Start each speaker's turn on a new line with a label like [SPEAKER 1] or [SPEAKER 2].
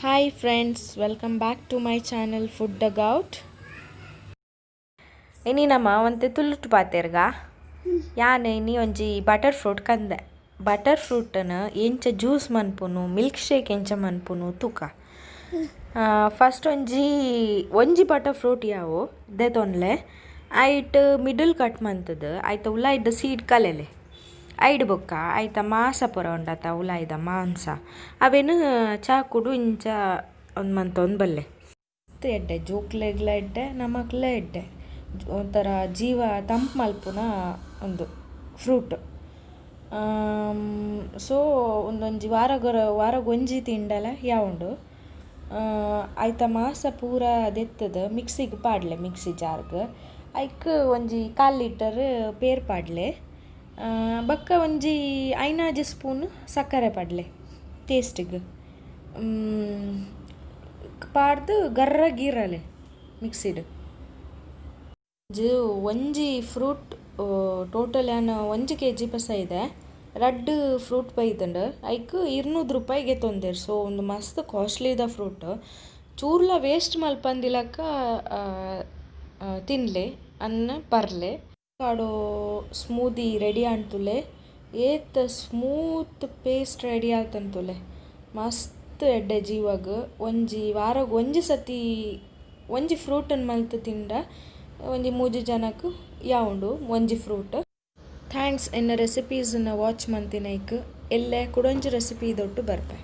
[SPEAKER 1] Hi friends, welcome back to my channel Food Dug Out. ಇನಿ ನಮ್ಮ ಒಂತೆ ತುಳುಟು ಪಾತೆರ್ಗ ಯಾನ್ ಇನಿ ಒಂಜಿ ಬಟರ್ ಫ್ರೂಟ್ ಕಂದೆ. ಬಟರ್ ಫ್ರೂಟನ್ನು ಎಂಚ ಜ್ಯೂಸ್ ಮನ್ಪುನು ಮಿಲ್ಕ್ ಶೇಕ್ ಎಂಚ ಮನ್ಪುನು ತೂಕ. ಫಸ್ಟ್ ಒಂಜಿ ಬಟರ್ ಫ್ರೂಟ್ ಯಾವು ದೆತೊನ್ಲೆ ಐಟ್ ಮಿಡಲ್ ಕಟ್ ಮಂತದ ಐತ ಉಲಾಯ್ದ ಸೀಡ್ ಕಲೆಲೆ ಐಡ್ ಬೊಕ್ಕ ಐತ ಮಾಸ ಪೂರ ಉಂಡತ ಉಲಾಯ್ದ ಮಾಂಸ ಅವೇನು ಚಾಕುಡು ಇಂಚ ಒಂದು ಮಂತೊಂದು ಬಲ್ಲೆ ಎಡ್ಡೆ ಜೋಕ್ಲೆಗ್ಲ ಎಡ್ಡೆ ನಮಕ್ಲ ಎಡ್ಡೆ ಒಂಥರ ಜೀವ ತಂಪು ಮಲ್ಪುನ ಒಂದು ಫ್ರೂಟ್. ಸೊ ಒಂದೊಂಜಿ ವಾರಗೊಂಜಿ ತಿಂಡಲ ಯಾವುಂಡು ಐತ ಮಾಸ ಪೂರ ದೆತ್ತದ ಮಿಕ್ಸಿಗೆ ಪಾಡ್ಲೆ ಮಿಕ್ಸಿ ಜಾರ್ಗ್ ಐಕ್ ಒಂಜಿ 1/4 ಲೀಟರ್ ಪೇರ್ ಪಾಡ್ಲೆ ಬಕ್ಕ ಒಂಜಿ 5 ಸ್ಪೂನ್ ಸಕ್ಕರೆ ಪಾಡ್ಲೆ ಟೇಸ್ಟಿಗೆ ಪಾಡ್ದು ಗರ್ರಗೀರಲೆ ಮಿಕ್ಸಿಡ್ ಒಂಜಿ ಫ್ರೂಟ್ ಟೋಟಲ್ ಏನು 1 kg ಪಸ ಇದೆ. ರಡ್ಡ್ ಫ್ರೂಟ್ ಬೈತಂಡು ಐಕ್ 200 ರೂಪಾಯಿಗೆ ತೊಂದೇರು. ಸೊ ಒಂದು ಮಸ್ತ್ ಕಾಸ್ಟ್ಲಿದ ಫ್ರೂಟ್ ಚೂರ್ಲ ವೇಸ್ಟ್ ಮಲ್ಪಂದಿಲಕ್ಕ ತಿನ್ಲೆ ಅನ್ನ ಪರ್ಲೆ ಕಾಡೋ ಸ್ಮೂದಿ ರೆಡಿ ಆಣ್ತುಲೆ ಏತ್ ಸ್ಮೂತ್ ಪೇಸ್ಟ್ ರೆಡಿ ಆತಂತುಲೆ ಮಸ್ತ್ ಎಡ್ಡೆ ಜೀವಗ್ ವಾರಗ್ ಒಂಜಿ ಸತಿ ಒಂಜಿ ಫ್ರೂಟನ್ನು ಮಲ್ತು ತಿಂಡ ಒಂಜಿ 3 ಜನಕ್ಕೆ ಯಾವುಂಡು ಒಂಜಿ ಫ್ರೂಟ್. ಥ್ಯಾಂಕ್ಸ್ ಎನ್ನ ರೆಸಿಪೀಸನ್ನ ವಾಚ್ ಮಂತಿನೈಕ್ ಎಲ್ಲೆ ಕುಡೊಂಜಿ ರೆಸಿಪಿ ದೊಟ್ಟು ಬರ್ಪೆ.